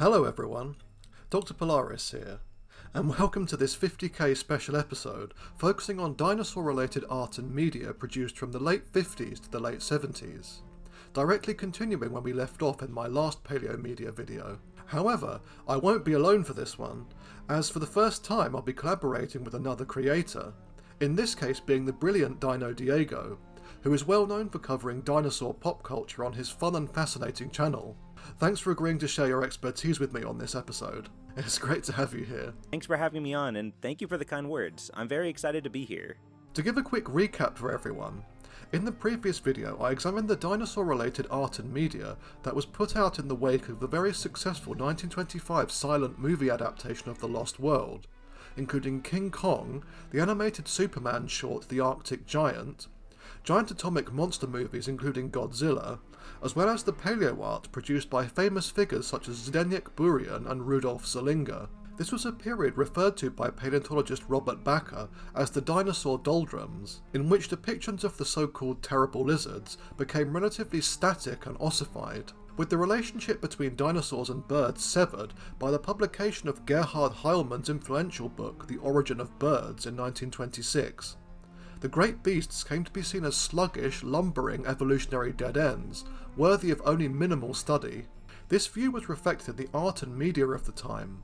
Hello everyone, Dr. Polaris here, and welcome to this 50k special episode focusing on dinosaur-related art and media produced from the late 50s to the late 70s, directly continuing when we left off in my last paleo media video. However, I won't be alone for this one, as for the first time I'll be collaborating with another creator, in this case being the brilliant DinoDiego, who is well known for covering dinosaur pop culture on his fun and fascinating channel. Thanks for agreeing to share your expertise with me on this episode. It's great to have you here. Thanks for having me on, and thank you for the kind words. I'm very excited to be here. To give a quick recap for everyone, in the previous video I examined the dinosaur-related art and media that was put out in the wake of the very successful 1925 silent movie adaptation of The Lost World, including King Kong, the animated Superman short The Arctic Giant, giant atomic monster movies including Godzilla, as well as the paleoart produced by famous figures such as Zdeněk Burian and Rudolf Zelinga. This was a period referred to by paleontologist Robert Bakker as the dinosaur doldrums, in which depictions of the so-called terrible lizards became relatively static and ossified, with the relationship between dinosaurs and birds severed by the publication of Gerhard Heilmann's influential book The Origin of Birds in 1926. The great beasts came to be seen as sluggish, lumbering evolutionary dead ends, worthy of only minimal study. This view was reflected in the art and media of the time,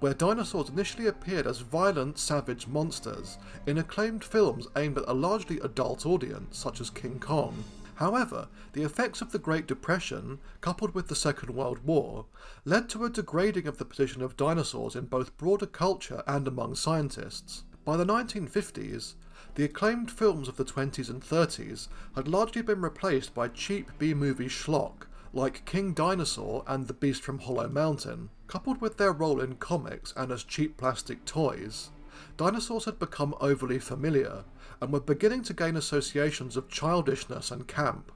where dinosaurs initially appeared as violent, savage monsters in acclaimed films aimed at a largely adult audience, such as King Kong. However, the effects of the Great Depression, coupled with the Second World War, led to a degrading of the position of dinosaurs in both broader culture and among scientists. By the 1950s, the acclaimed films of the 20s and 30s had largely been replaced by cheap B-movie schlock like King Dinosaur and The Beast from Hollow Mountain. Coupled with their role in comics and as cheap plastic toys, dinosaurs had become overly familiar and were beginning to gain associations of childishness and camp,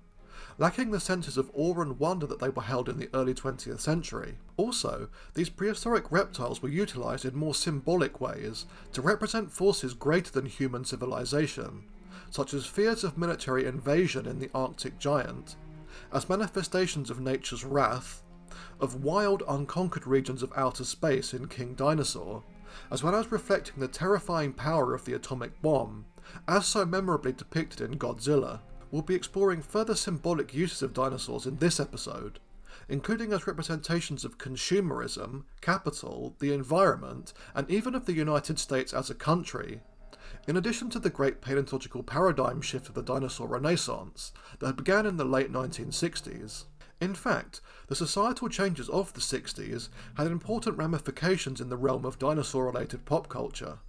lacking the senses of awe and wonder that they were held in the early 20th century. Also, these prehistoric reptiles were utilised in more symbolic ways to represent forces greater than human civilization, such as fears of military invasion in the Arctic Giant, as manifestations of nature's wrath, of wild, unconquered regions of outer space in King Dinosaur, as well as reflecting the terrifying power of the atomic bomb, as so memorably depicted in Godzilla. We'll be exploring further symbolic uses of dinosaurs in this episode, including as representations of consumerism, capital, the environment, and even of the United States as a country, in addition to the great paleontological paradigm shift of the dinosaur renaissance that began in the late 1960s. In fact, the societal changes of the 60s had important ramifications in the realm of dinosaur-related pop culture,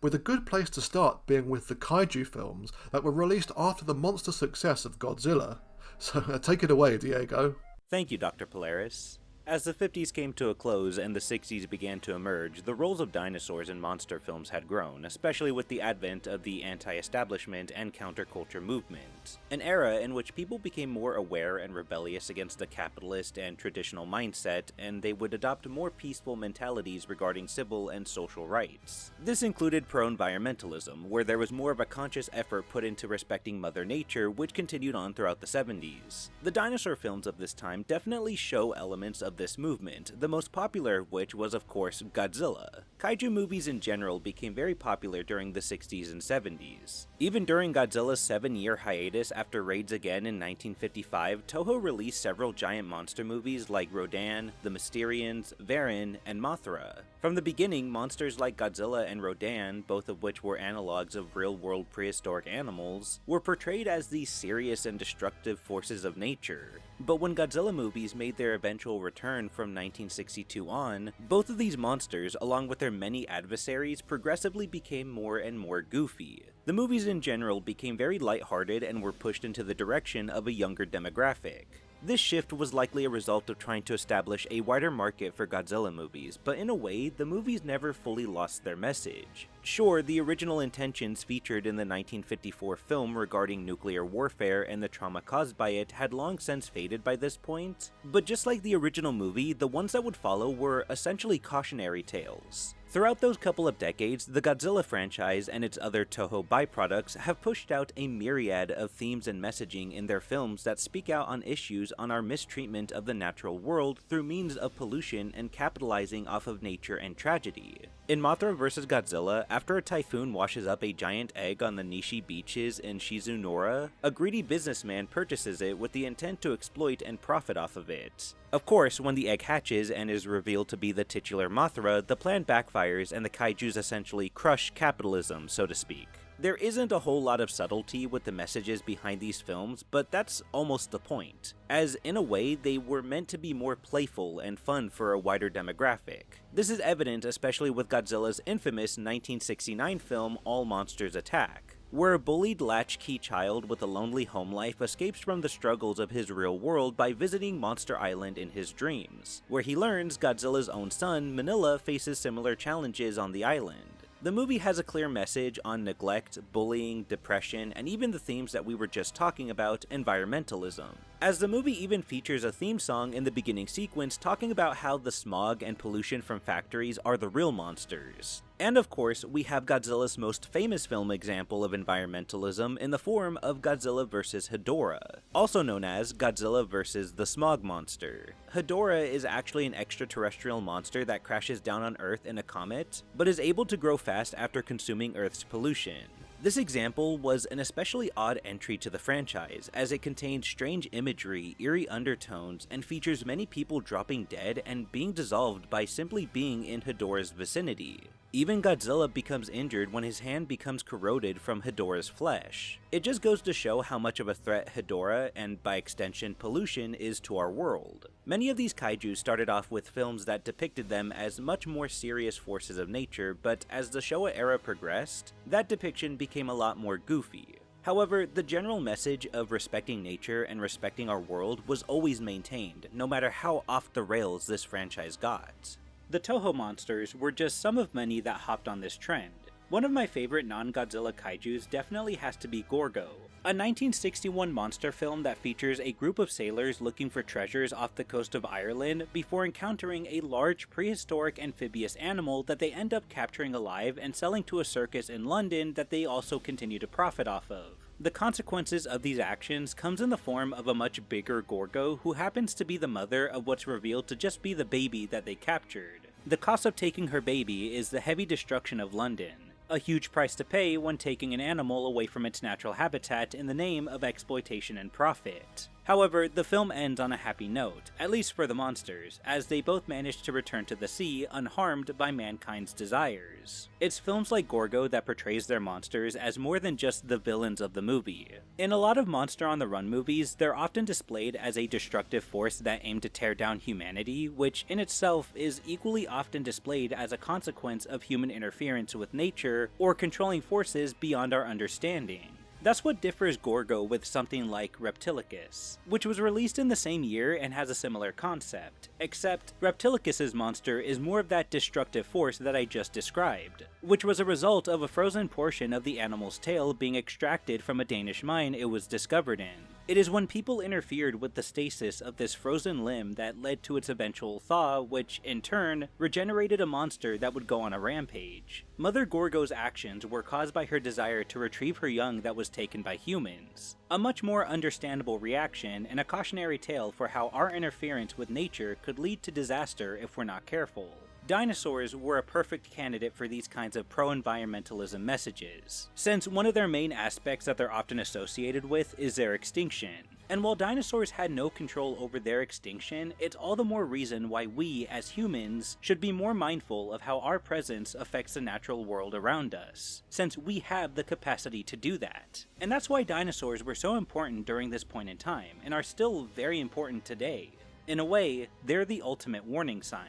with a good place to start being with the Kaiju films that were released after the monster success of Godzilla. So take it away, Diego. Thank you, Dr. Polaris. As the 50s came to a close and the 60s began to emerge, the roles of dinosaurs in monster films had grown, especially with the advent of the anti-establishment and counterculture movement, an era in which people became more aware and rebellious against the capitalist and traditional mindset, and they would adopt more peaceful mentalities regarding civil and social rights. This included pro-environmentalism, where there was more of a conscious effort put into respecting Mother Nature, which continued on throughout the 70s. The dinosaur films of this time definitely show elements of this movement, the most popular of which was of course Godzilla. Kaiju movies in general became very popular during the 60s and 70s. Even during Godzilla's 7-year hiatus after raids again in 1955, Toho released several giant monster movies like Rodan, The Mysterians, Varan, and Mothra. From the beginning, monsters like Godzilla and Rodan, both of which were analogues of real-world prehistoric animals, were portrayed as these serious and destructive forces of nature. But when Godzilla movies made their eventual return from 1962 on, both of these monsters, along with their many adversaries, progressively became more and more goofy. The movies in general became very lighthearted and were pushed into the direction of a younger demographic. This shift was likely a result of trying to establish a wider market for Godzilla movies, but in a way, the movies never fully lost their message. Sure, the original intentions featured in the 1954 film regarding nuclear warfare and the trauma caused by it had long since faded by this point, but just like the original movie, the ones that would follow were essentially cautionary tales. Throughout those couple of decades, the Godzilla franchise and its other Toho byproducts have pushed out a myriad of themes and messaging in their films that speak out on issues on our mistreatment of the natural world through means of pollution and capitalizing off of nature and tragedy. In Mothra vs. Godzilla, after a typhoon washes up a giant egg on the Nishi beaches in Shizunora, a greedy businessman purchases it with the intent to exploit and profit off of it. Of course, when the egg hatches and is revealed to be the titular Mothra, the plan backfires and the Kaijus essentially crush capitalism, so to speak. There isn't a whole lot of subtlety with the messages behind these films, but that's almost the point, as in a way they were meant to be more playful and fun for a wider demographic. This is evident especially with Godzilla's infamous 1969 film All Monsters Attack, where a bullied latchkey child with a lonely home life escapes from the struggles of his real world by visiting Monster Island in his dreams, where he learns Godzilla's own son, Manila, faces similar challenges on the island. The movie has a clear message on neglect, bullying, depression, and even the themes that we were just talking about, environmentalism, as the movie even features a theme song in the beginning sequence talking about how the smog and pollution from factories are the real monsters. And of course, we have Godzilla's most famous film example of environmentalism in the form of Godzilla vs. Hedorah, also known as Godzilla vs. the Smog Monster. Hedorah is actually an extraterrestrial monster that crashes down on Earth in a comet, but is able to grow fast after consuming Earth's pollution. This example was an especially odd entry to the franchise, as it contains strange imagery, eerie undertones, and features many people dropping dead and being dissolved by simply being in Hedorah's vicinity. Even Godzilla becomes injured when his hand becomes corroded from Hedorah's flesh. It just goes to show how much of a threat Hedorah, and by extension pollution, is to our world. Many of these kaiju started off with films that depicted them as much more serious forces of nature, but as the Showa era progressed, that depiction became a lot more goofy. However, the general message of respecting nature and respecting our world was always maintained, no matter how off the rails this franchise got. The Toho monsters were just some of many that hopped on this trend. One of my favorite non-Godzilla kaijus definitely has to be Gorgo, a 1961 monster film that features a group of sailors looking for treasures off the coast of Ireland before encountering a large prehistoric amphibious animal that they end up capturing alive and selling to a circus in London that they also continue to profit off of. The consequences of these actions comes in the form of a much bigger Gorgo who happens to be the mother of what's revealed to just be the baby that they captured. The cost of taking her baby is the heavy destruction of London, a huge price to pay when taking an animal away from its natural habitat in the name of exploitation and profit. However, the film ends on a happy note, at least for the monsters, as they both manage to return to the sea unharmed by mankind's desires. It's films like Gorgo that portrays their monsters as more than just the villains of the movie. In a lot of Monster on the Run movies, they're often displayed as a destructive force that aim to tear down humanity, which in itself is equally often displayed as a consequence of human interference with nature or controlling forces beyond our understanding. That's what differs Gorgo with something like Reptilicus, which was released in the same year and has a similar concept, except Reptilicus's monster is more of that destructive force that I just described, which was a result of a frozen portion of the animal's tail being extracted from a Danish mine it was discovered in. It is when people interfered with the stasis of this frozen limb that led to its eventual thaw, which, in turn, regenerated a monster that would go on a rampage. Mother Gorgo's actions were caused by her desire to retrieve her young that was taken by humans. A much more understandable reaction and a cautionary tale for how our interference with nature could lead to disaster if we're not careful. Dinosaurs were a perfect candidate for these kinds of pro-environmentalism messages, since one of their main aspects that they're often associated with is their extinction. And while dinosaurs had no control over their extinction, it's all the more reason why we, as humans, should be more mindful of how our presence affects the natural world around us, since we have the capacity to do that. And that's why dinosaurs were so important during this point in time, and are still very important today. In a way, they're the ultimate warning sign.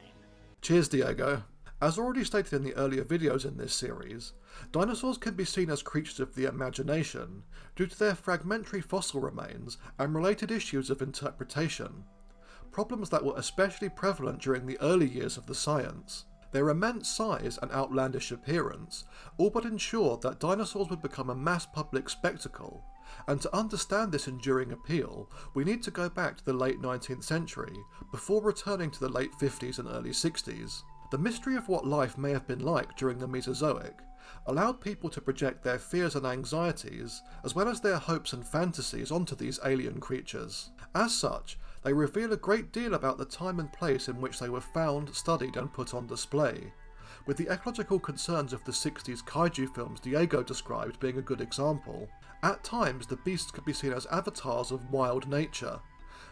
Cheers, Diego. As already stated in the earlier videos in this series, dinosaurs can be seen as creatures of the imagination due to their fragmentary fossil remains and related issues of interpretation, problems that were especially prevalent during the early years of the science. Their immense size and outlandish appearance all but ensured that dinosaurs would become a mass public spectacle, and to understand this enduring appeal, we need to go back to the late 19th century, before returning to the late 50s and early 60s. The mystery of what life may have been like during the Mesozoic allowed people to project their fears and anxieties, as well as their hopes and fantasies onto these alien creatures. As such, they reveal a great deal about the time and place in which they were found, studied and put on display, with the ecological concerns of the 60s kaiju films Diego described being a good example. At times, the beasts could be seen as avatars of wild nature,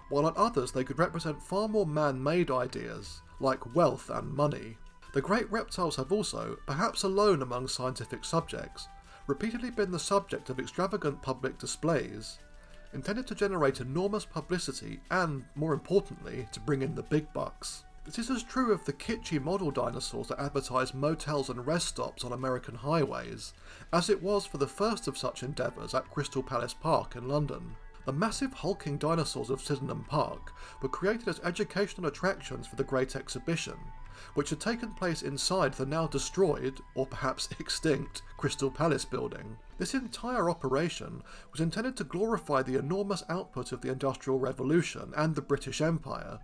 while at others they could represent far more man-made ideas, like wealth and money. The great reptiles have also, perhaps alone among scientific subjects, repeatedly been the subject of extravagant public displays, intended to generate enormous publicity and, more importantly, to bring in the big bucks. This is as true of the kitschy model dinosaurs that advertise motels and rest stops on American highways, as it was for the first of such endeavours at Crystal Palace Park in London. The massive hulking dinosaurs of Sydenham Park were created as educational attractions for the Great Exhibition, which had taken place inside the now destroyed, or perhaps extinct, Crystal Palace building. This entire operation was intended to glorify the enormous output of the Industrial Revolution and the British Empire,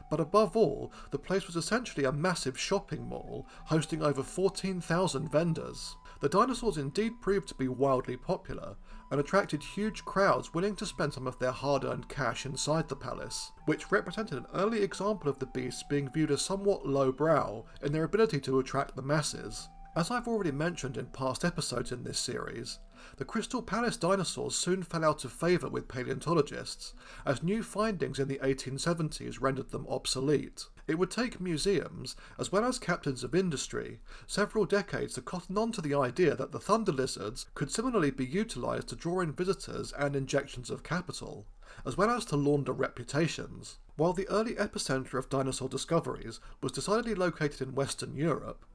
but above all, the place was essentially a massive shopping mall, hosting over 14,000 vendors. The dinosaurs indeed proved to be wildly popular, and attracted huge crowds willing to spend some of their hard-earned cash inside the palace, which represented an early example of the beasts being viewed as somewhat lowbrow in their ability to attract the masses. As I've already mentioned in past episodes in this series, the Crystal Palace dinosaurs soon fell out of favour with paleontologists, as new findings in the 1870s rendered them obsolete. It would take museums, as well as captains of industry, several decades to cotton on to the idea that the thunder lizards could similarly be utilised to draw in visitors and injections of capital, as well as to launder reputations. While the early epicentre of dinosaur discoveries was decidedly located in Western Europe,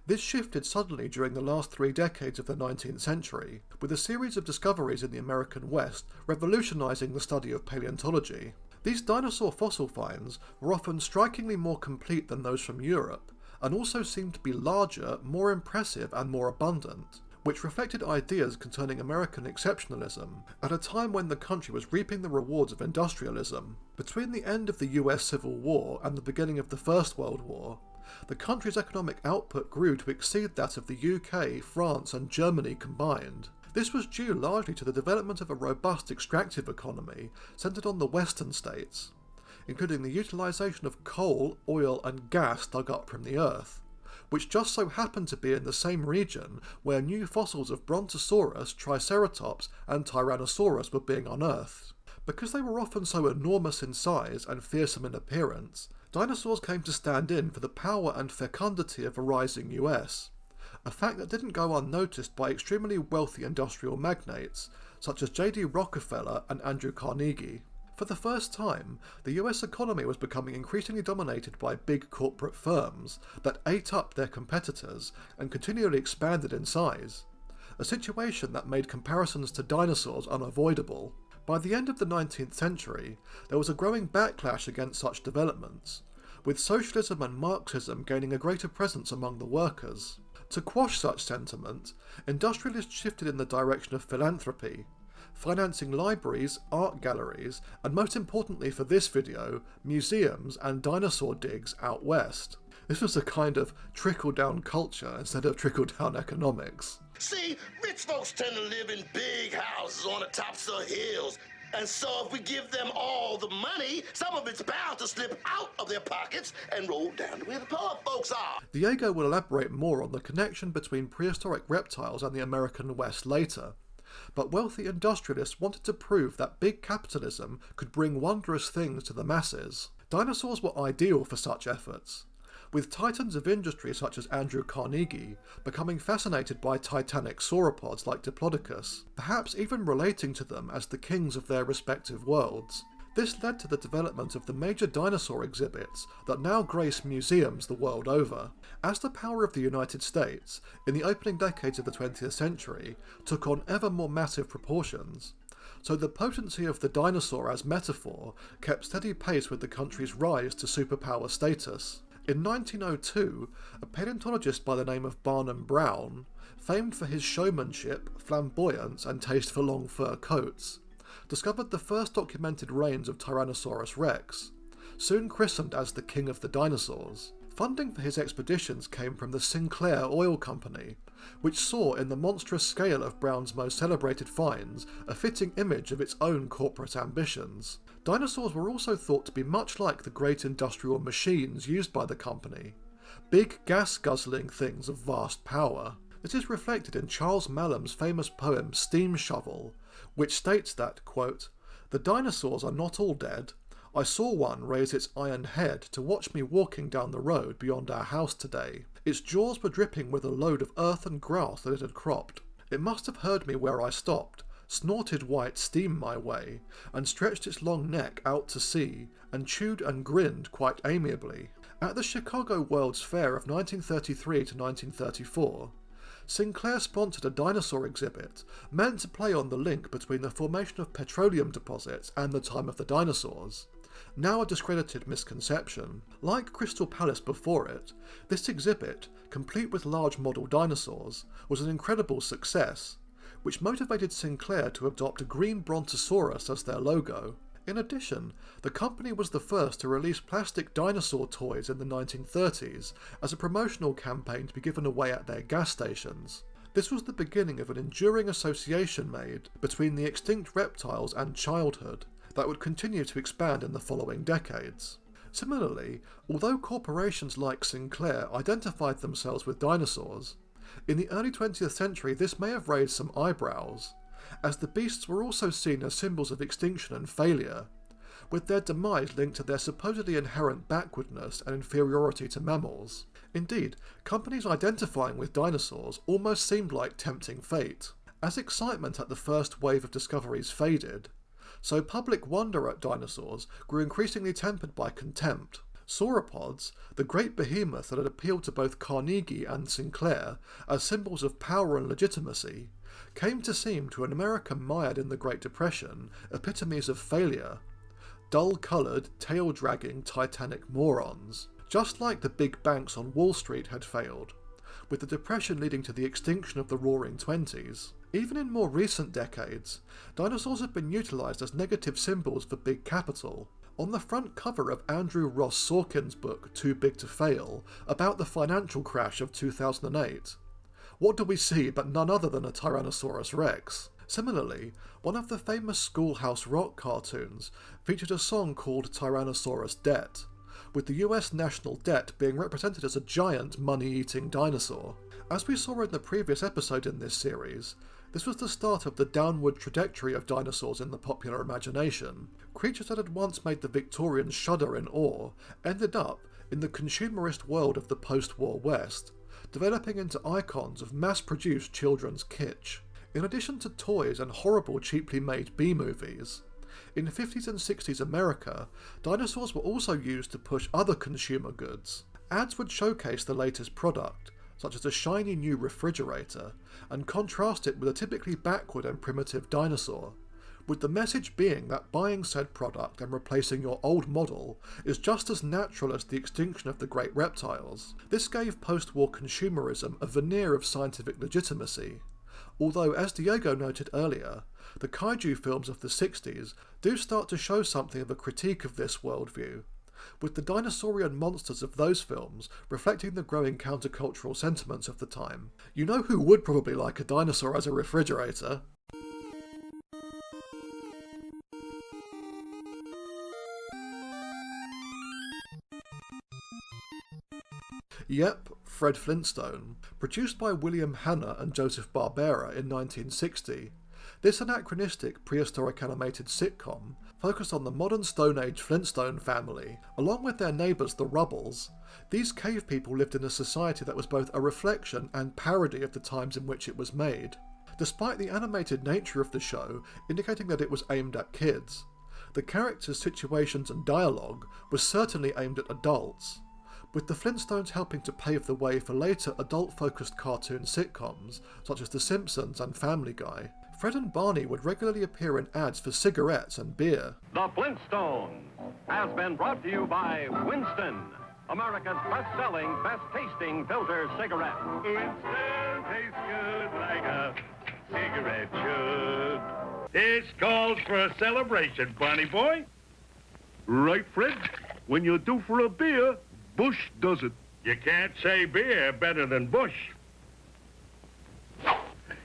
this shifted suddenly during the last 3 decades of the 19th century, with a series of discoveries in the American West revolutionising the study of paleontology. These dinosaur fossil finds were often strikingly more complete than those from Europe, and also seemed to be larger, more impressive and more abundant, which reflected ideas concerning American exceptionalism at a time when the country was reaping the rewards of industrialism. Between the end of the US Civil War and the beginning of the First World War, the country's economic output grew to exceed that of the UK, France and Germany combined. This was due largely to the development of a robust extractive economy centred on the western states, including the utilisation of coal, oil and gas dug up from the earth, which just so happened to be in the same region where new fossils of Brontosaurus, Triceratops and Tyrannosaurus were being unearthed. Because they were often so enormous in size and fearsome in appearance, dinosaurs came to stand in for the power and fecundity of a rising US, a fact that didn't go unnoticed by extremely wealthy industrial magnates such as J.D. Rockefeller and Andrew Carnegie. For the first time, the US economy was becoming increasingly dominated by big corporate firms that ate up their competitors and continually expanded in size, a situation that made comparisons to dinosaurs unavoidable. By the end of the 19th century, there was a growing backlash against such developments, with socialism and Marxism gaining a greater presence among the workers. To quash such sentiment, industrialists shifted in the direction of philanthropy, financing libraries, art galleries, and most importantly for this video, museums and dinosaur digs out west. This was a kind of trickle-down culture instead of trickle-down economics. See, rich folks tend to live in big houses on the tops of hills. And so if we give them all the money, some of it's bound to slip out of their pockets and roll down to where the poor folks are. Diego will elaborate more on the connection between prehistoric reptiles and the American West later, but wealthy industrialists wanted to prove that big capitalism could bring wondrous things to the masses. Dinosaurs were ideal for such efforts, with titans of industry such as Andrew Carnegie becoming fascinated by titanic sauropods like Diplodocus, perhaps even relating to them as the kings of their respective worlds. This led to the development of the major dinosaur exhibits that now grace museums the world over. As the power of the United States, in the opening decades of the 20th century, took on ever more massive proportions, so the potency of the dinosaur as metaphor kept steady pace with the country's rise to superpower status. In 1902, a paleontologist by the name of Barnum Brown, famed for his showmanship, flamboyance and taste for long fur coats, discovered the first documented reigns of Tyrannosaurus rex, soon christened as the King of the Dinosaurs. Funding for his expeditions came from the Sinclair Oil Company, which saw in the monstrous scale of Brown's most celebrated finds a fitting image of its own corporate ambitions. Dinosaurs were also thought to be much like the great industrial machines used by the company, big gas-guzzling things of vast power. This is reflected in Charles Mallam's famous poem Steam Shovel, which states that, quote, "The dinosaurs are not all dead. I saw one raise its iron head to watch me walking down the road beyond our house today. Its jaws were dripping with a load of earth and grass that it had cropped. It must have heard me where I stopped, snorted white steam my way, and stretched its long neck out to sea, and chewed and grinned quite amiably." At the Chicago World's Fair of 1933 to 1934, Sinclair sponsored a dinosaur exhibit meant to play on the link between the formation of petroleum deposits and the time of the dinosaurs, now a discredited misconception. Like Crystal Palace before it, this exhibit, complete with large model dinosaurs, was an incredible success, which motivated Sinclair to adopt a green brontosaurus as their logo. In addition, the company was the first to release plastic dinosaur toys in the 1930s as a promotional campaign to be given away at their gas stations. This was the beginning of an enduring association made between the extinct reptiles and childhood that would continue to expand in the following decades. Similarly, although corporations like Sinclair identified themselves with dinosaurs, in the early 20th century this may have raised some eyebrows, as the beasts were also seen as symbols of extinction and failure, with their demise linked to their supposedly inherent backwardness and inferiority to mammals. Indeed, companies identifying with dinosaurs almost seemed like tempting fate. As excitement at the first wave of discoveries faded, so public wonder at dinosaurs grew increasingly tempered by contempt. Sauropods, the great behemoth that had appealed to both Carnegie and Sinclair as symbols of power and legitimacy, came to seem to an America mired in the Great Depression epitomes of failure, dull-coloured, tail-dragging Titanic morons, just like the big banks on Wall Street had failed, with the Depression leading to the extinction of the Roaring Twenties. Even in more recent decades, dinosaurs have been utilised as negative symbols for big capital. On the front cover of Andrew Ross Sorkin's book Too Big to Fail, about the financial crash of 2008, what do we see but none other than a Tyrannosaurus Rex? Similarly, one of the famous Schoolhouse Rock cartoons featured a song called Tyrannosaurus Debt, with the US national debt being represented as a giant money-eating dinosaur. As we saw in the previous episode in this series, this was the start of the downward trajectory of dinosaurs in the popular imagination. Creatures that had once made the Victorians shudder in awe ended up, in the consumerist world of the post-war West, developing into icons of mass-produced children's kitsch. In addition to toys and horrible cheaply made B-movies, in 50s and 60s America, dinosaurs were also used to push other consumer goods. Ads would showcase the latest product, such as a shiny new refrigerator, and contrast it with a typically backward and primitive dinosaur, with the message being that buying said product and replacing your old model is just as natural as the extinction of the great reptiles. This gave post-war consumerism a veneer of scientific legitimacy, although, as Diego noted earlier, the Kaiju films of the 60s do start to show something of a critique of this worldview, with the dinosaurian monsters of those films reflecting the growing countercultural sentiments of the time. You know who would probably like a dinosaur as a refrigerator? Yep, Fred Flintstone. Produced by William Hanna and Joseph Barbera in 1960, this anachronistic prehistoric animated sitcom focused on the modern Stone Age Flintstone family, along with their neighbours the Rubbles. These cave people lived in a society that was both a reflection and parody of the times in which it was made, despite the animated nature of the show indicating that it was aimed at kids. The characters, situations and dialogue was certainly aimed at adults, with the Flintstones helping to pave the way for later adult-focused cartoon sitcoms such as The Simpsons and Family Guy. Fred and Barney would regularly appear in ads for cigarettes and beer. The Flintstones has been brought to you by Winston, America's best-selling, best-tasting filter cigarette. Winston tastes good like a cigarette should. This calls for a celebration, Barney boy. Right, Fred? When you're due for a beer, Bush does it. You can't say beer better than Bush.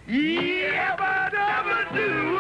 Yabba dabba do.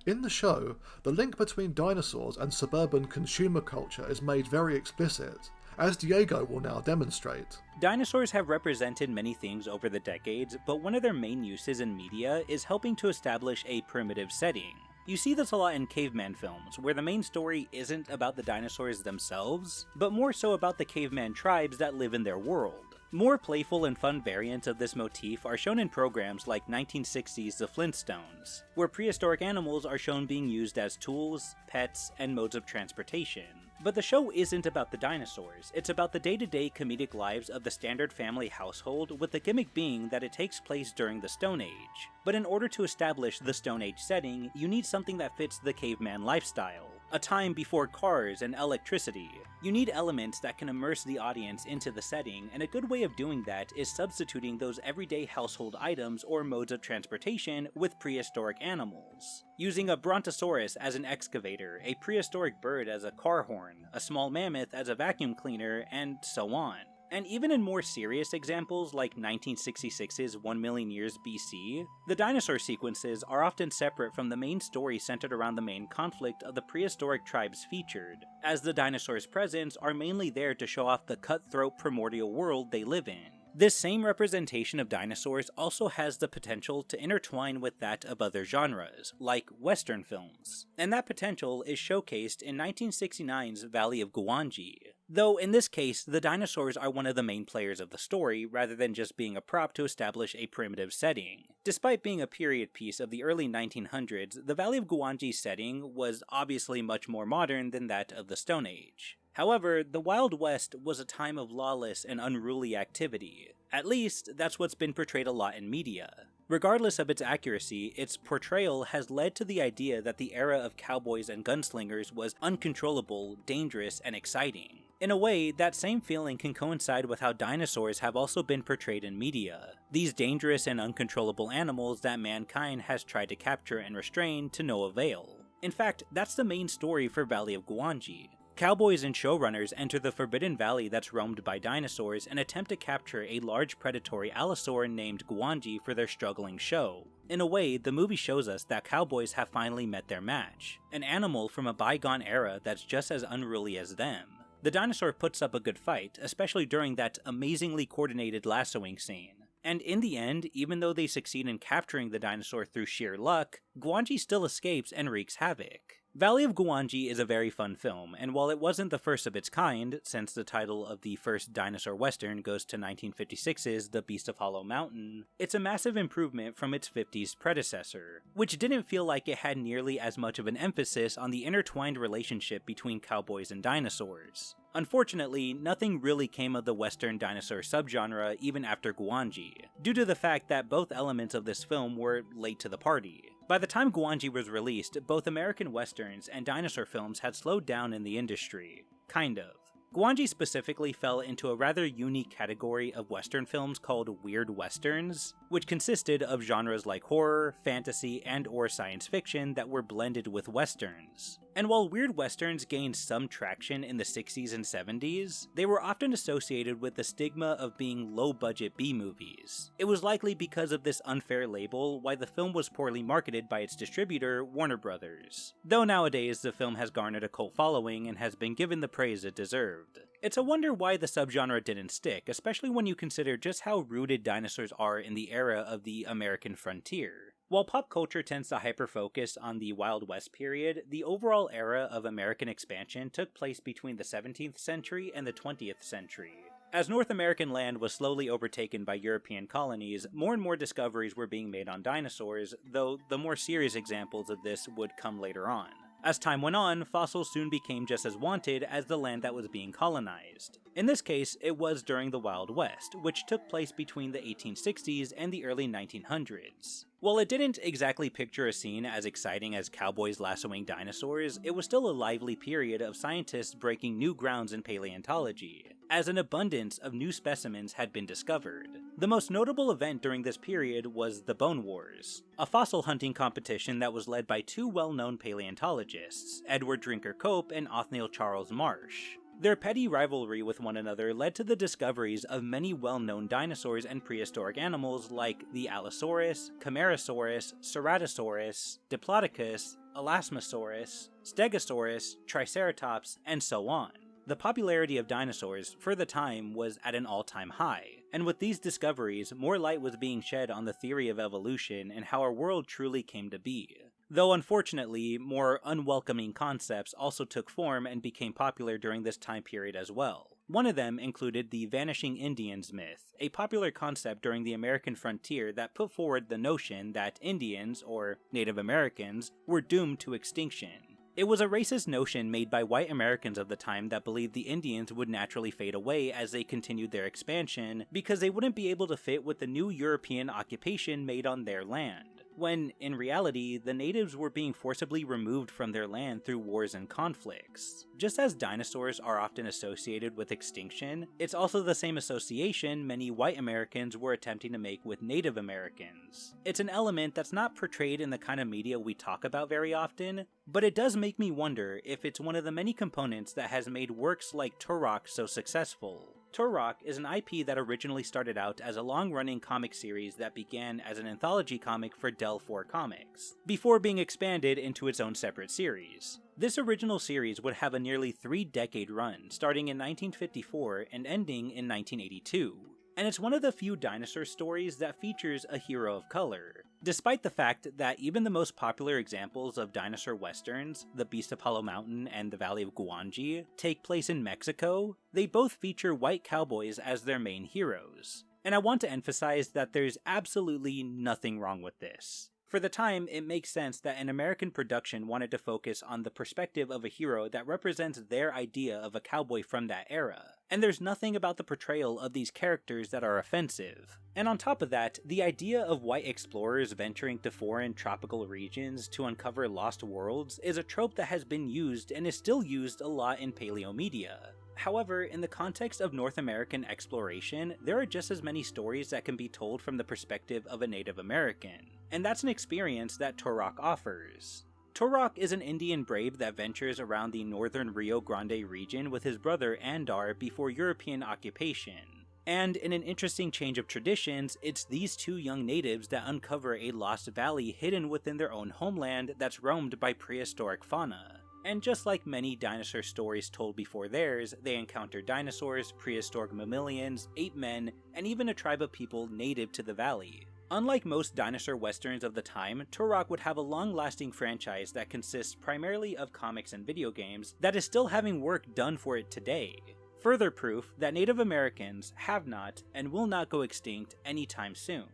In the show, the link between dinosaurs and suburban consumer culture is made very explicit, as Diego will now demonstrate. Dinosaurs have represented many things over the decades, but one of their main uses in media is helping to establish a primitive setting. You see this a lot in caveman films, where the main story isn't about the dinosaurs themselves, but more so about the caveman tribes that live in their world. More playful and fun variants of this motif are shown in programs like 1960's The Flintstones, where prehistoric animals are shown being used as tools, pets, and modes of transportation. But the show isn't about the dinosaurs, it's about the day-to-day comedic lives of the standard family household, with the gimmick being that it takes place during the Stone Age. But in order to establish the Stone Age setting, you need something that fits the caveman lifestyle, a time before cars and electricity. You need elements that can immerse the audience into the setting, and a good way of doing that is substituting those everyday household items or modes of transportation with prehistoric animals. Using a brontosaurus as an excavator, a prehistoric bird as a car horn, a small mammoth as a vacuum cleaner, and so on. And even in more serious examples like 1966's 1 Million Years BC, the dinosaur sequences are often separate from the main story centered around the main conflict of the prehistoric tribes featured, as the dinosaurs' presence are mainly there to show off the cutthroat primordial world they live in. This same representation of dinosaurs also has the potential to intertwine with that of other genres, like Western films, and that potential is showcased in 1969's Valley of Gwangi. Though in this case, the dinosaurs are one of the main players of the story, rather than just being a prop to establish a primitive setting. Despite being a period piece of the early 1900s, the Valley of Gwangi's setting was obviously much more modern than that of the Stone Age. However, the Wild West was a time of lawless and unruly activity. At least, that's what's been portrayed a lot in media. Regardless of its accuracy, its portrayal has led to the idea that the era of cowboys and gunslingers was uncontrollable, dangerous, and exciting. In a way, that same feeling can coincide with how dinosaurs have also been portrayed in media. These dangerous and uncontrollable animals that mankind has tried to capture and restrain to no avail. In fact, that's the main story for Valley of Gwangi. Cowboys and showrunners enter the Forbidden Valley that's roamed by dinosaurs and attempt to capture a large predatory allosaur named Gwangi for their struggling show. In a way, the movie shows us that cowboys have finally met their match, an animal from a bygone era that's just as unruly as them. The dinosaur puts up a good fight, especially during that amazingly coordinated lassoing scene. And in the end, even though they succeed in capturing the dinosaur through sheer luck, Gwangi still escapes and wreaks havoc. Valley of Gwangi is a very fun film, and while it wasn't the first of its kind, since the title of the first dinosaur western goes to 1956's The Beast of Hollow Mountain, it's a massive improvement from its 50s predecessor, which didn't feel like it had nearly as much of an emphasis on the intertwined relationship between cowboys and dinosaurs. Unfortunately, nothing really came of the Western dinosaur subgenre even after Gwangi, due to the fact that both elements of this film were late to the party. By the time Gwangi was released, both American westerns and dinosaur films had slowed down in the industry. Kind of. Gwangi specifically fell into a rather unique category of western films called weird westerns, which consisted of genres like horror, fantasy, and/or science fiction that were blended with westerns. And while weird westerns gained some traction in the 60s and 70s, they were often associated with the stigma of being low-budget B-movies. It was likely because of this unfair label why the film was poorly marketed by its distributor, Warner Brothers. Though nowadays the film has garnered a cult following and has been given the praise it deserved. It's a wonder why the subgenre didn't stick, especially when you consider just how rooted dinosaurs are in the era of the American frontier. While pop culture tends to hyper-focus on the Wild West period, the overall era of American expansion took place between the 17th century and the 20th century. As North American land was slowly overtaken by European colonies, more and more discoveries were being made on dinosaurs, though the more serious examples of this would come later on. As time went on, fossils soon became just as wanted as the land that was being colonized. In this case, it was during the Wild West, which took place between the 1860s and the early 1900s. While it didn't exactly picture a scene as exciting as cowboys lassoing dinosaurs, it was still a lively period of scientists breaking new grounds in paleontology, as an abundance of new specimens had been discovered. The most notable event during this period was the Bone Wars, a fossil hunting competition that was led by two well-known paleontologists, Edward Drinker Cope and Othniel Charles Marsh. Their petty rivalry with one another led to the discoveries of many well-known dinosaurs and prehistoric animals like the Allosaurus, Camarasaurus, Ceratosaurus, Diplodocus, Elasmosaurus, Stegosaurus, Triceratops, and so on. The popularity of dinosaurs, for the time, was at an all-time high, and with these discoveries, more light was being shed on the theory of evolution and how our world truly came to be. Though unfortunately, more unwelcoming concepts also took form and became popular during this time period as well. One of them included the Vanishing Indians myth, a popular concept during the American frontier that put forward the notion that Indians, or Native Americans, were doomed to extinction. It was a racist notion made by white Americans of the time that believed the Indians would naturally fade away as they continued their expansion because they wouldn't be able to fit with the new European occupation made on their land, when, in reality, the natives were being forcibly removed from their land through wars and conflicts. Just as dinosaurs are often associated with extinction, it's also the same association many white Americans were attempting to make with Native Americans. It's an element that's not portrayed in the kind of media we talk about very often, but it does make me wonder if it's one of the many components that has made works like Turok so successful. Turok is an IP that originally started out as a long-running comic series that began as an anthology comic for Del 4 Comics, before being expanded into its own separate series. This original series would have a nearly 3-decade run, starting in 1954 and ending in 1982. And it's one of the few dinosaur stories that features a hero of color, despite the fact that even the most popular examples of dinosaur westerns, The Beast of Hollow Mountain and The Valley of Guanji, take place in Mexico. They both feature white cowboys as their main heroes. And I want to emphasize that there's absolutely nothing wrong with this. For the time, it makes sense that an American production wanted to focus on the perspective of a hero that represents their idea of a cowboy from that era, and there's nothing about the portrayal of these characters that are offensive. And on top of that, the idea of white explorers venturing to foreign tropical regions to uncover lost worlds is a trope that has been used and is still used a lot in paleo media. However, in the context of North American exploration, there are just as many stories that can be told from the perspective of a Native American, and that's an experience that Turok offers. Turok is an Indian brave that ventures around the northern Rio Grande region with his brother Andar before European occupation. And in an interesting change of traditions, it's these two young natives that uncover a lost valley hidden within their own homeland that's roamed by prehistoric fauna. And just like many dinosaur stories told before theirs, they encounter dinosaurs, prehistoric mammalians, ape men, and even a tribe of people native to the valley. Unlike most dinosaur westerns of the time, Turok would have a long-lasting franchise that consists primarily of comics and video games that is still having work done for it today. Further proof that Native Americans have not and will not go extinct anytime soon.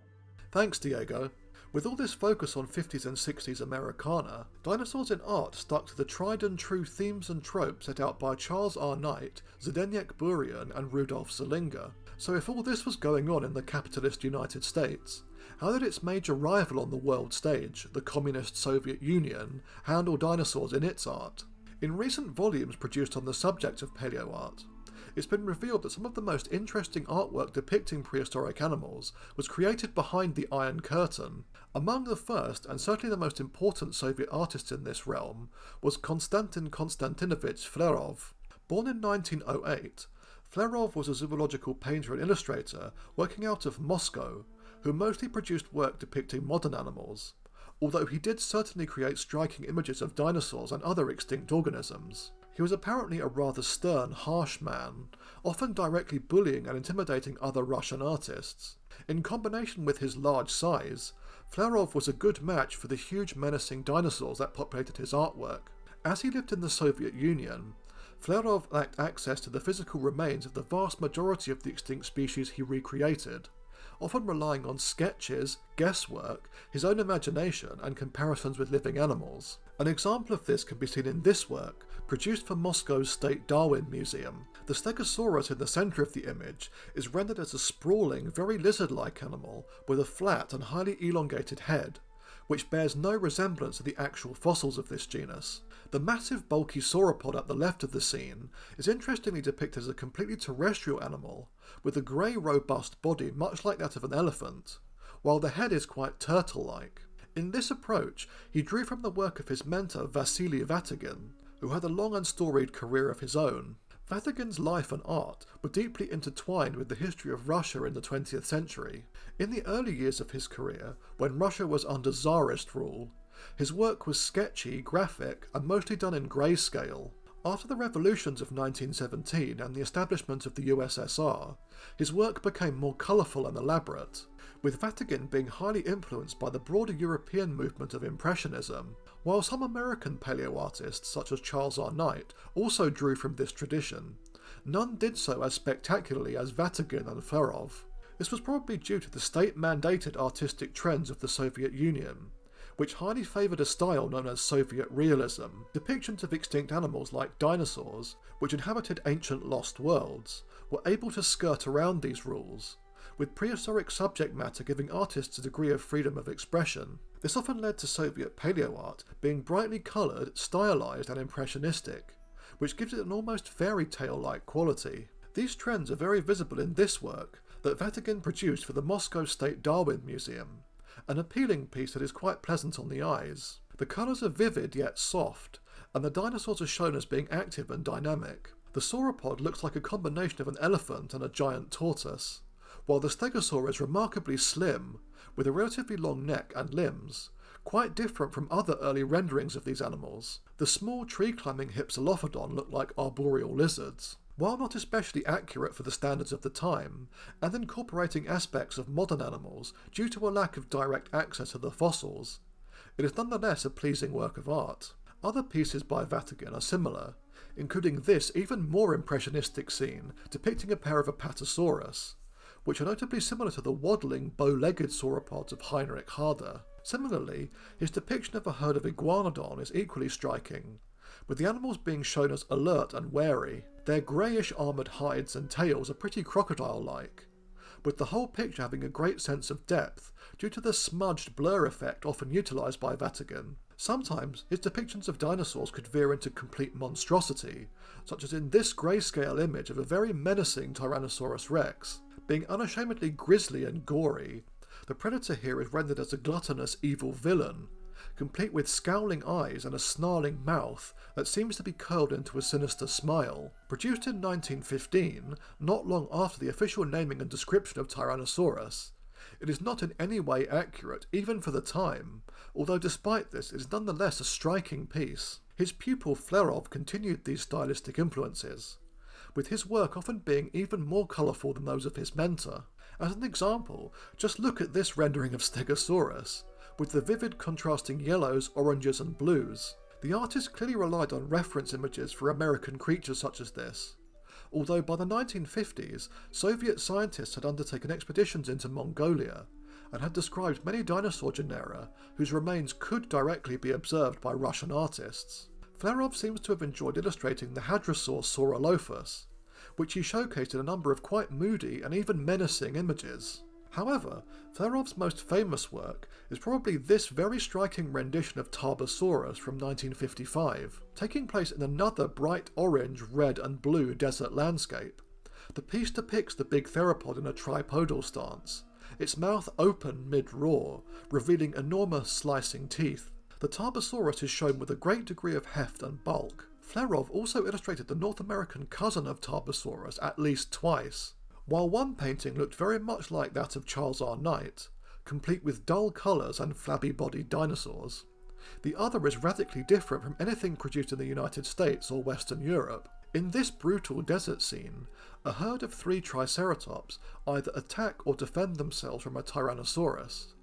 Thanks, Diego. With all this focus on 50s and 60s Americana, dinosaurs in art stuck to the tried and true themes and tropes set out by Charles R. Knight, Zdeněk Burian and Rudolf Zelinga. So if all this was going on in the capitalist United States, how did its major rival on the world stage, the communist Soviet Union, handle dinosaurs in its art? In recent volumes produced on the subject of paleoart, it's been revealed that some of the most interesting artwork depicting prehistoric animals was created behind the Iron Curtain. Among the first, and certainly the most important Soviet artists in this realm, was Konstantin Konstantinovich Flerov. Born in 1908, Flerov was a zoological painter and illustrator working out of Moscow, who mostly produced work depicting modern animals, although he did certainly create striking images of dinosaurs and other extinct organisms. He was apparently a rather stern, harsh man, often directly bullying and intimidating other Russian artists. In combination with his large size, Flerov was a good match for the huge menacing dinosaurs that populated his artwork. As he lived in the Soviet Union, Flerov lacked access to the physical remains of the vast majority of the extinct species he recreated, often relying on sketches, guesswork, his own imagination, and comparisons with living animals. An example of this can be seen in this work, produced for Moscow's State Darwin Museum. The Stegosaurus in the centre of the image is rendered as a sprawling, very lizard-like animal with a flat and highly elongated head, which bears no resemblance to the actual fossils of this genus. The massive bulky sauropod at the left of the scene is interestingly depicted as a completely terrestrial animal, with a grey robust body much like that of an elephant, while the head is quite turtle-like. In this approach, he drew from the work of his mentor Vasily Vatagin, who had a long and storied career of his own. Vatagin's life and art were deeply intertwined with the history of Russia in the 20th century. In the early years of his career, when Russia was under Tsarist rule, his work was sketchy, graphic, and mostly done in grayscale. After the revolutions of 1917 and the establishment of the USSR, his work became more colourful and elaborate, with Vatagin being highly influenced by the broader European movement of Impressionism, while some American paleo artists such as Charles R. Knight also drew from this tradition. None did so as spectacularly as Vatagin and Flerov. This was probably due to the state-mandated artistic trends of the Soviet Union, which highly favoured a style known as Soviet realism. Depictions of extinct animals like dinosaurs, which inhabited ancient lost worlds, were able to skirt around these rules, with prehistoric subject matter giving artists a degree of freedom of expression. This often led to Soviet paleoart being brightly coloured, stylised and impressionistic, which gives it an almost fairy tale-like quality. These trends are very visible in this work that Vatagin produced for the Moscow State Darwin Museum, an appealing piece that is quite pleasant on the eyes. The colours are vivid yet soft, and the dinosaurs are shown as being active and dynamic. The sauropod looks like a combination of an elephant and a giant tortoise, while the stegosaur is remarkably slim, with a relatively long neck and limbs, quite different from other early renderings of these animals. The small tree-climbing Hypsilophodon look like arboreal lizards. While not especially accurate for the standards of the time, and incorporating aspects of modern animals due to a lack of direct access to the fossils, it is nonetheless a pleasing work of art. Other pieces by Vatagin are similar, including this even more impressionistic scene depicting a pair of Apatosaurus, which are notably similar to the waddling, bow-legged sauropods of Heinrich Harder. Similarly, his depiction of a herd of iguanodon is equally striking, with the animals being shown as alert and wary. Their greyish armoured hides and tails are pretty crocodile-like, with the whole picture having a great sense of depth due to the smudged blur effect often utilised by Vatagin. Sometimes his depictions of dinosaurs could veer into complete monstrosity, such as in this greyscale image of a very menacing Tyrannosaurus rex. Being unashamedly grisly and gory, the predator here is rendered as a gluttonous evil villain, complete with scowling eyes and a snarling mouth that seems to be curled into a sinister smile. Produced in 1915, not long after the official naming and description of Tyrannosaurus, it is not in any way accurate, even for the time, although despite this it is nonetheless a striking piece. His pupil Flerov continued these stylistic influences, with his work often being even more colourful than those of his mentor. As an example, just look at this rendering of Stegosaurus, with the vivid contrasting yellows, oranges and blues. The artist clearly relied on reference images for American creatures such as this, although by the 1950s, Soviet scientists had undertaken expeditions into Mongolia and had described many dinosaur genera whose remains could directly be observed by Russian artists. Flerov seems to have enjoyed illustrating the hadrosaur Saurolophus, which he showcased in a number of quite moody and even menacing images. However, Flerov's most famous work is probably this very striking rendition of Tarbosaurus from 1955, taking place in another bright orange, red and blue desert landscape. The piece depicts the big theropod in a tripodal stance, its mouth open mid-roar, revealing enormous slicing teeth. The Tarbosaurus is shown with a great degree of heft and bulk. Flerov also illustrated the North American cousin of Tarbosaurus at least twice. While one painting looked very much like that of Charles R. Knight, complete with dull colours and flabby-bodied dinosaurs, the other is radically different from anything produced in the United States or Western Europe. In this brutal desert scene, a herd of 3 Triceratops either attack or defend themselves from a Tyrannosaurus,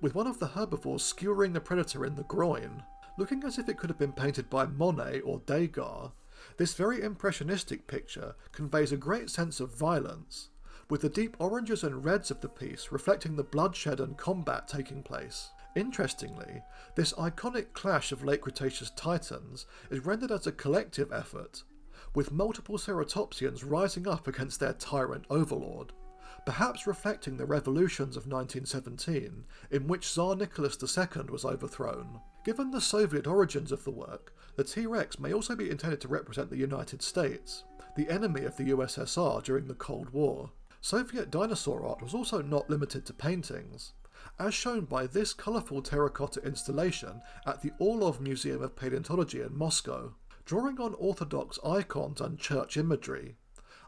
with one of the herbivores skewering the predator in the groin. Looking as if it could have been painted by Monet or Degas, this very impressionistic picture conveys a great sense of violence, with the deep oranges and reds of the piece reflecting the bloodshed and combat taking place. Interestingly, this iconic clash of late Cretaceous titans is rendered as a collective effort, with multiple ceratopsians rising up against their tyrant overlord, perhaps reflecting the revolutions of 1917, in which Tsar Nicholas II was overthrown. Given the Soviet origins of the work, the T-Rex may also be intended to represent the United States, the enemy of the USSR during the Cold War. Soviet dinosaur art was also not limited to paintings, as shown by this colourful terracotta installation at the Orlov Museum of Paleontology in Moscow. Drawing on orthodox icons and church imagery,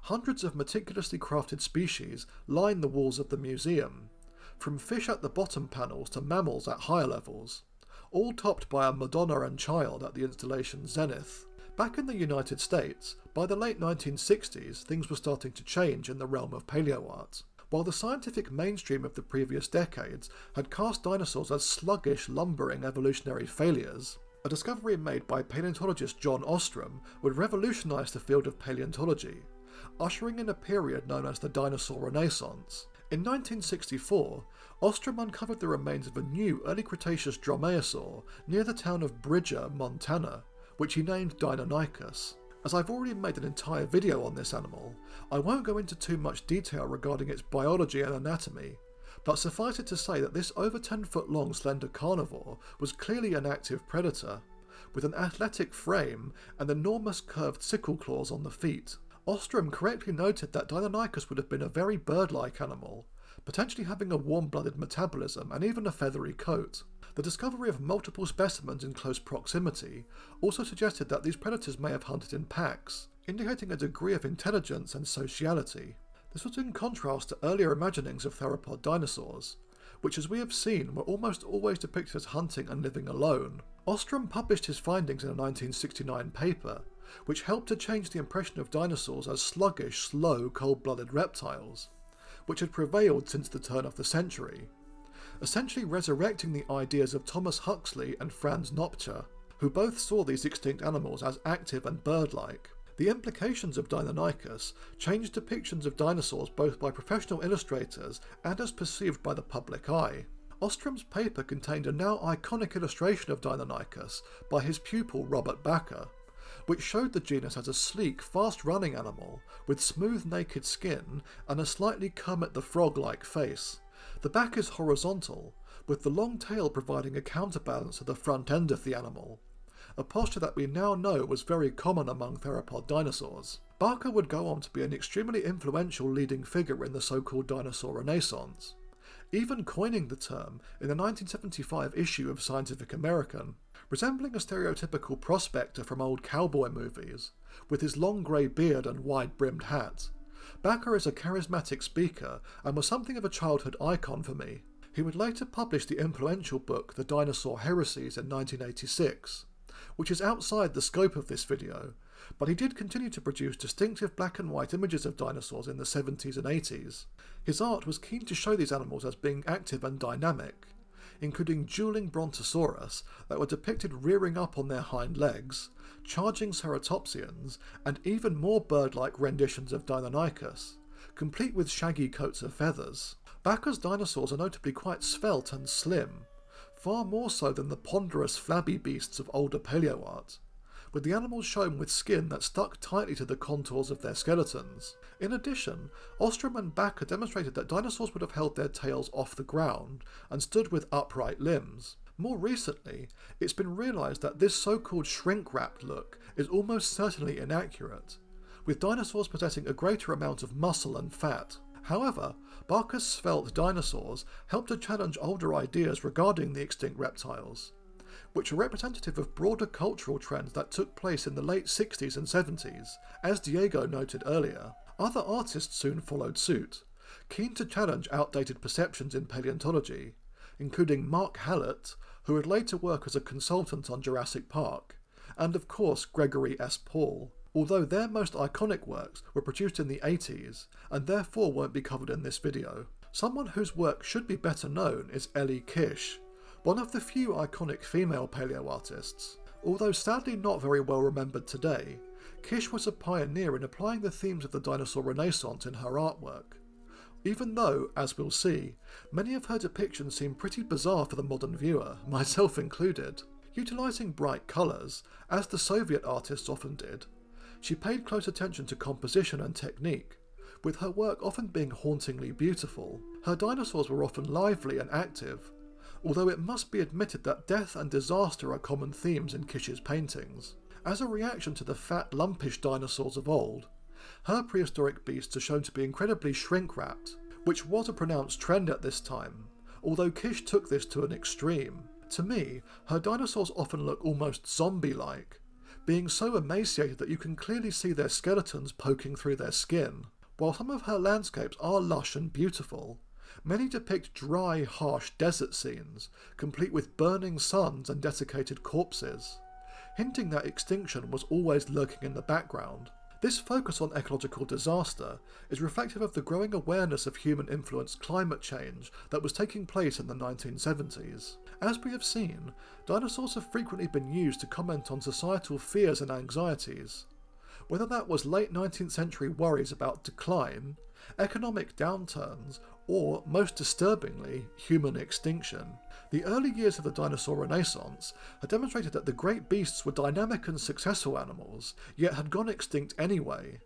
hundreds of meticulously crafted species line the walls of the museum, from fish at the bottom panels to mammals at higher levels, all topped by a Madonna and Child at the installation's zenith. Back in the United States, by the late 1960s, things were starting to change in the realm of paleoart. While the scientific mainstream of the previous decades had cast dinosaurs as sluggish, lumbering evolutionary failures, a discovery made by paleontologist John Ostrom would revolutionise the field of paleontology, ushering in a period known as the Dinosaur Renaissance. In 1964, Ostrom uncovered the remains of a new early Cretaceous dromaeosaur near the town of Bridger, Montana, which he named Deinonychus. As I've already made an entire video on this animal, I won't go into too much detail regarding its biology and anatomy, but suffice it to say that this over 10-foot long slender carnivore was clearly an active predator, with an athletic frame and enormous curved sickle claws on the feet. Ostrom correctly noted that Deinonychus would have been a very bird-like animal, potentially having a warm-blooded metabolism and even a feathery coat. The discovery of multiple specimens in close proximity also suggested that these predators may have hunted in packs, indicating a degree of intelligence and sociality. This was in contrast to earlier imaginings of theropod dinosaurs, which as we have seen were almost always depicted as hunting and living alone. Ostrom published his findings in a 1969 paper, which helped to change the impression of dinosaurs as sluggish, slow, cold-blooded reptiles, which had prevailed since the turn of the century, essentially resurrecting the ideas of Thomas Huxley and Franz Nopcsa, who both saw these extinct animals as active and bird-like. The implications of Deinonychus changed depictions of dinosaurs both by professional illustrators and as perceived by the public eye. Ostrom's paper contained a now iconic illustration of Deinonychus by his pupil Robert Bakker, which showed the genus as a sleek, fast-running animal with smooth naked skin and a slightly Kermit the Frog-like face. The back is horizontal, with the long tail providing a counterbalance to the front end of the animal, a posture that we now know was very common among theropod dinosaurs. Bakker would go on to be an extremely influential leading figure in the so-called Dinosaur Renaissance, even coining the term in the 1975 issue of Scientific American. Resembling a stereotypical prospector from old cowboy movies, with his long grey beard and wide-brimmed hat, Bakker is a charismatic speaker and was something of a childhood icon for me. He would later publish the influential book The Dinosaur Heresies in 1986, which is outside the scope of this video, but he did continue to produce distinctive black and white images of dinosaurs in the 70s and 80s. His art was keen to show these animals as being active and dynamic, including dueling Brontosaurus that were depicted rearing up on their hind legs, charging ceratopsians, and even more bird-like renditions of Deinonychus, complete with shaggy coats of feathers. Bakker's dinosaurs are notably quite svelte and slim, far more so than the ponderous flabby beasts of older paleoart, with the animals shown with skin that stuck tightly to the contours of their skeletons. In addition, Ostrom and Bakker demonstrated that dinosaurs would have held their tails off the ground and stood with upright limbs. More recently, it's been realised that this so-called shrink-wrapped look is almost certainly inaccurate, with dinosaurs possessing a greater amount of muscle and fat. However, Bakker's svelte dinosaurs helped to challenge older ideas regarding the extinct reptiles, which are representative of broader cultural trends that took place in the late 60s and 70s. As Diego noted earlier, other artists soon followed suit, keen to challenge outdated perceptions in paleontology, including Mark Hallett, who would later work as a consultant on Jurassic Park, and of course Gregory S. Paul, although their most iconic works were produced in the 80s and therefore won't be covered in this video. Someone whose work should be better known is Ellie Kish, one of the few iconic female paleoartists. Although sadly not very well remembered today, Kish was a pioneer in applying the themes of the Dinosaur Renaissance in her artwork, even though, as we'll see, many of her depictions seem pretty bizarre for the modern viewer, myself included. Utilising bright colours, as the Soviet artists often did, she paid close attention to composition and technique, with her work often being hauntingly beautiful. Her dinosaurs were often lively and active, although it must be admitted that death and disaster are common themes in Kish's paintings. As a reaction to the fat, lumpish dinosaurs of old, her prehistoric beasts are shown to be incredibly shrink-wrapped, which was a pronounced trend at this time, although Kish took this to an extreme. To me, her dinosaurs often look almost zombie-like, being so emaciated that you can clearly see their skeletons poking through their skin. While some of her landscapes are lush and beautiful, many depict dry, harsh desert scenes, complete with burning suns and desiccated corpses, hinting that extinction was always lurking in the background. This focus on ecological disaster is reflective of the growing awareness of human-influenced climate change that was taking place in the 1970s. As we have seen, dinosaurs have frequently been used to comment on societal fears and anxieties, whether that was late 19th century worries about decline, economic downturns, or, most disturbingly, human extinction. The early years of the dinosaur renaissance had demonstrated that the great beasts were dynamic and successful animals, yet had gone extinct anyway,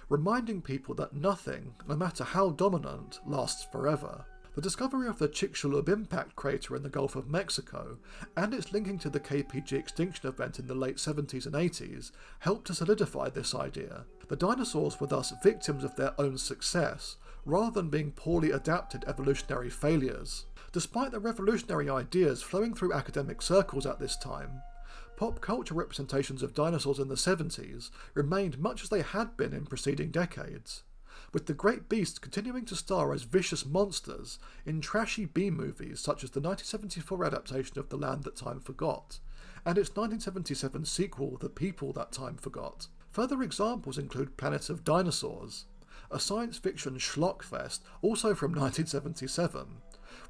reminding people that nothing, no matter how dominant, lasts forever. The discovery of the Chicxulub impact crater in the Gulf of Mexico, and its linking to the KPG extinction event in the late 70s and 80s, helped to solidify this idea. The dinosaurs were thus victims of their own success, rather than being poorly adapted evolutionary failures. Despite the revolutionary ideas flowing through academic circles at this time, pop culture representations of dinosaurs in the 70s remained much as they had been in preceding decades, with the great beasts continuing to star as vicious monsters in trashy B-movies such as the 1974 adaptation of The Land That Time Forgot, and its 1977 sequel The People That Time Forgot. Further examples include Planet of Dinosaurs, a science fiction schlockfest also from 1977,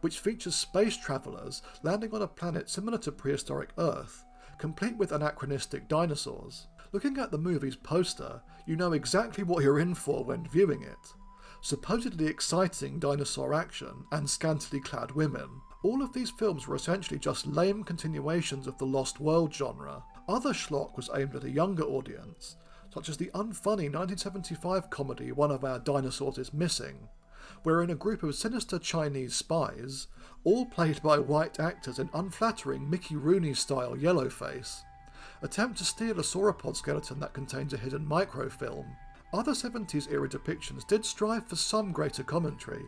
which features space travellers landing on a planet similar to prehistoric Earth, complete with anachronistic dinosaurs. Looking at the movie's poster, you know exactly what you're in for when viewing it. Supposedly exciting dinosaur action and scantily clad women. All of these films were essentially just lame continuations of the Lost World genre. Other schlock was aimed at a younger audience, such as the unfunny 1975 comedy One of Our Dinosaurs is Missing, wherein a group of sinister Chinese spies, all played by white actors in unflattering Mickey Rooney-style yellowface, attempt to steal a sauropod skeleton that contains a hidden microfilm. Other 70s era depictions did strive for some greater commentary,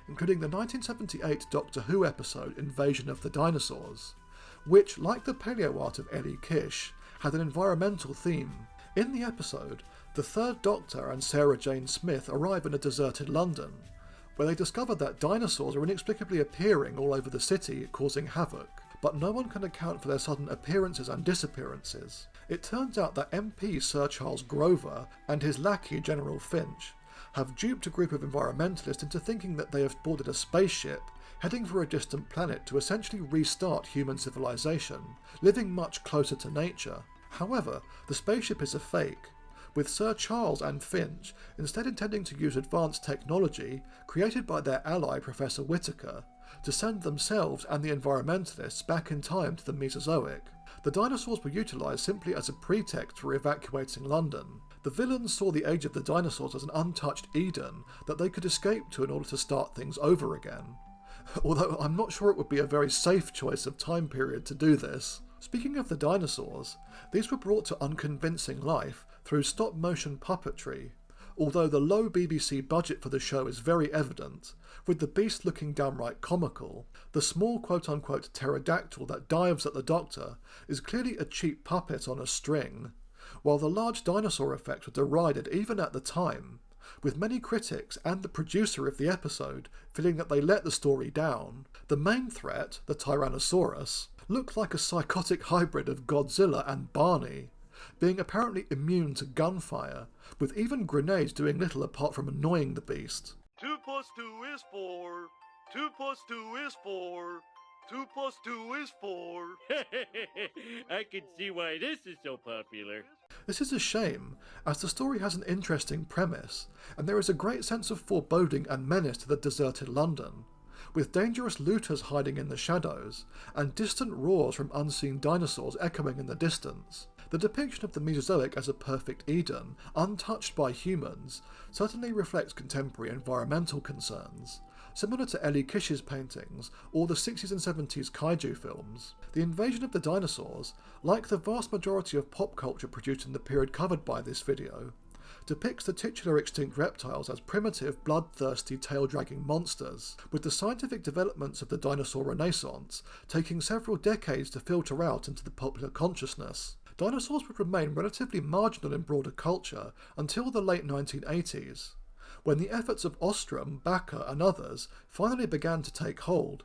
including the 1978 Doctor Who episode Invasion of the Dinosaurs, which, like the paleoart of Eddie Kish, had an environmental theme. In the episode, the Third Doctor and Sarah Jane Smith arrive in a deserted London, where they discover that dinosaurs are inexplicably appearing all over the city, causing havoc, but no one can account for their sudden appearances and disappearances. It turns out that MP Sir Charles Grover and his lackey General Finch have duped a group of environmentalists into thinking that they have boarded a spaceship heading for a distant planet to essentially restart human civilization, living much closer to nature. However, the spaceship is a fake, with Sir Charles and Finch instead intending to use advanced technology created by their ally Professor Whittaker to send themselves and the environmentalists back in time to the Mesozoic. The dinosaurs were utilised simply as a pretext for evacuating London. The villains saw the age of the dinosaurs as an untouched Eden that they could escape to in order to start things over again. Although I'm not sure it would be a very safe choice of time period to do this. Speaking of the dinosaurs, these were brought to unconvincing life through stop-motion puppetry, although the low BBC budget for the show is very evident, with the beast looking downright comical. The small quote-unquote pterodactyl that dives at the Doctor is clearly a cheap puppet on a string, while the large dinosaur effects were derided even at the time, with many critics and the producer of the episode feeling that they let the story down. The main threat, the Tyrannosaurus, looked like a psychotic hybrid of Godzilla and Barney, being apparently immune to gunfire, with even grenades doing little apart from annoying the beast. 2 plus 2 is 4. 2 plus 2 is 4. 2 plus 2 is 4. I can see why this is so popular. This is a shame, as the story has an interesting premise, and there is a great sense of foreboding and menace to the deserted London, with dangerous looters hiding in the shadows, and distant roars from unseen dinosaurs echoing in the distance. The depiction of the Mesozoic as a perfect Eden, untouched by humans, certainly reflects contemporary environmental concerns, similar to Elie Kish's paintings or the 60s and 70s Kaiju films. The invasion of the dinosaurs, like the vast majority of pop culture produced in the period covered by this video, depicts the titular extinct reptiles as primitive, bloodthirsty, tail-dragging monsters, with the scientific developments of the dinosaur renaissance taking several decades to filter out into the popular consciousness. Dinosaurs would remain relatively marginal in broader culture until the late 1980s, when the efforts of Ostrom, Bakker and others finally began to take hold,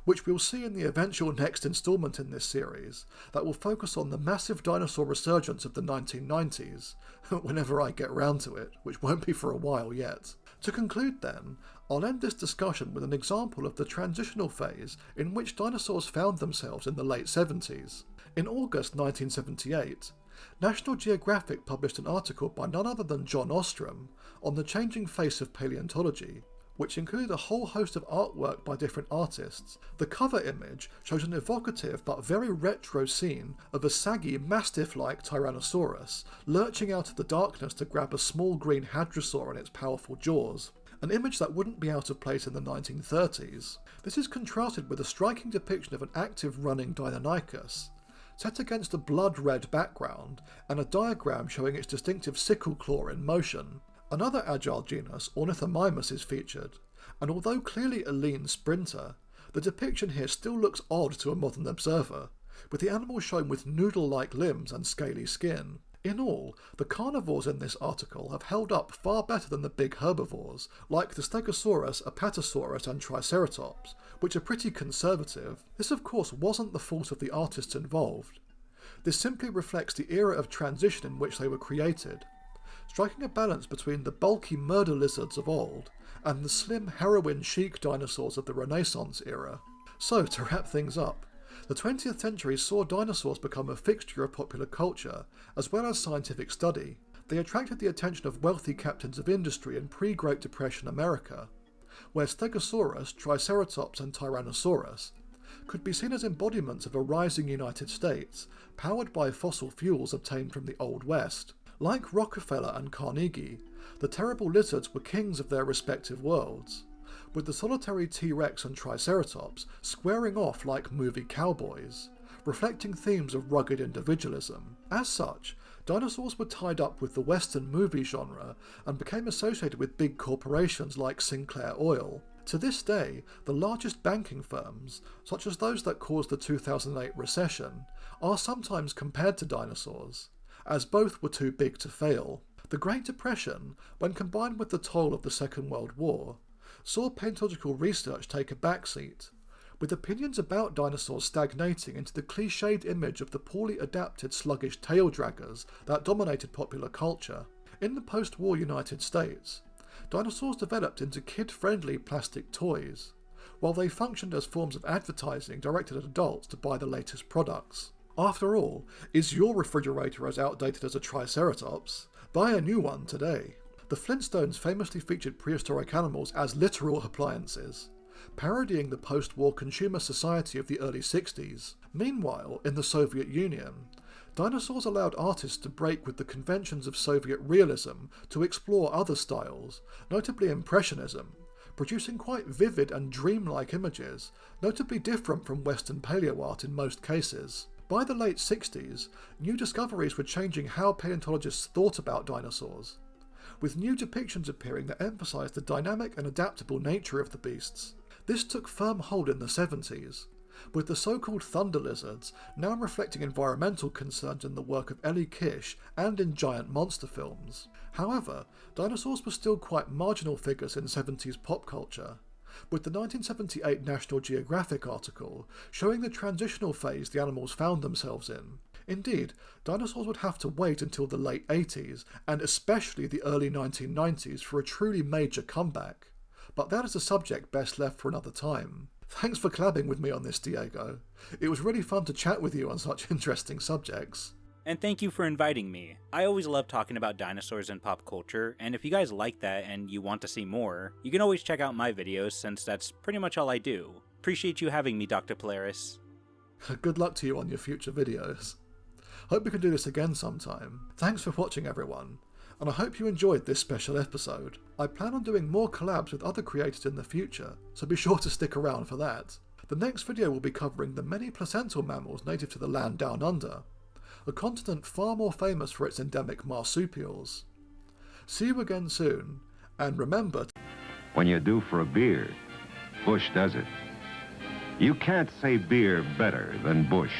which we'll see in the eventual next instalment in this series that will focus on the massive dinosaur resurgence of the 1990s, whenever I get round to it, which won't be for a while yet. To conclude then, I'll end this discussion with an example of the transitional phase in which dinosaurs found themselves in the late 70s. In August 1978, National Geographic published an article by none other than John Ostrom on the changing face of paleontology, which included a whole host of artwork by different artists. The cover image shows an evocative but very retro scene of a saggy, mastiff-like Tyrannosaurus lurching out of the darkness to grab a small green hadrosaur in its powerful jaws, an image that wouldn't be out of place in the 1930s. This is contrasted with a striking depiction of an active running Deinonychus, set against a blood-red background and a diagram showing its distinctive sickle claw in motion. Another agile genus, Ornithomimus, is featured, and although clearly a lean sprinter, the depiction here still looks odd to a modern observer, with the animal shown with noodle-like limbs and scaly skin. In all, the carnivores in this article have held up far better than the big herbivores, like the Stegosaurus, Apatosaurus and Triceratops, which are pretty conservative. This of course wasn't the fault of the artists involved. This simply reflects the era of transition in which they were created, striking a balance between the bulky murder lizards of old and the slim heroin-chic dinosaurs of the Renaissance era. So, to wrap things up, the 20th century saw dinosaurs become a fixture of popular culture, as well as scientific study. They attracted the attention of wealthy captains of industry in pre-Great Depression America, where Stegosaurus, Triceratops and Tyrannosaurus could be seen as embodiments of a rising United States, powered by fossil fuels obtained from the Old West. Like Rockefeller and Carnegie, the terrible lizards were kings of their respective worlds, with the solitary T-Rex and Triceratops squaring off like movie cowboys, reflecting themes of rugged individualism. As such, dinosaurs were tied up with the Western movie genre and became associated with big corporations like Sinclair Oil. To this day, the largest banking firms, such as those that caused the 2008 recession, are sometimes compared to dinosaurs, as both were too big to fail. The Great Depression, when combined with the toll of the Second World War, saw paleontological research take a backseat, with opinions about dinosaurs stagnating into the cliched image of the poorly adapted sluggish tail draggers that dominated popular culture. In the post-war United States, dinosaurs developed into kid-friendly plastic toys, while they functioned as forms of advertising directed at adults to buy the latest products. After all, is your refrigerator as outdated as a Triceratops? Buy a new one today. The Flintstones famously featured prehistoric animals as literal appliances, parodying the post-war consumer society of the early 60s. Meanwhile, in the Soviet Union, dinosaurs allowed artists to break with the conventions of Soviet realism to explore other styles, notably Impressionism, producing quite vivid and dreamlike images, notably different from Western paleoart in most cases. By the late 60s, new discoveries were changing how paleontologists thought about dinosaurs, with new depictions appearing that emphasised the dynamic and adaptable nature of the beasts. This took firm hold in the 70s, with the so-called thunder lizards now reflecting environmental concerns in the work of Elie Kish and in giant monster films. However, dinosaurs were still quite marginal figures in 70s pop culture, with the 1978 National Geographic article showing the transitional phase the animals found themselves in. Indeed, dinosaurs would have to wait until the late 80s, and especially the early 1990s, for a truly major comeback. But that is a subject best left for another time. Thanks for collabing with me on this, Diego. It was really fun to chat with you on such interesting subjects. And thank you for inviting me. I always love talking about dinosaurs and pop culture, and if you guys like that and you want to see more, you can always check out my videos since that's pretty much all I do. Appreciate you having me, Dr. Polaris. Good luck to you on your future videos. Hope we can do this again sometime. Thanks for watching everyone, and I hope you enjoyed this special episode. I plan on doing more collabs with other creators in the future, so be sure to stick around for that. The next video will be covering the many placental mammals native to the land down under, a continent far more famous for its endemic marsupials. See you again soon, and remember, when you're due for a beer, Bush does it. You can't say beer better than Bush.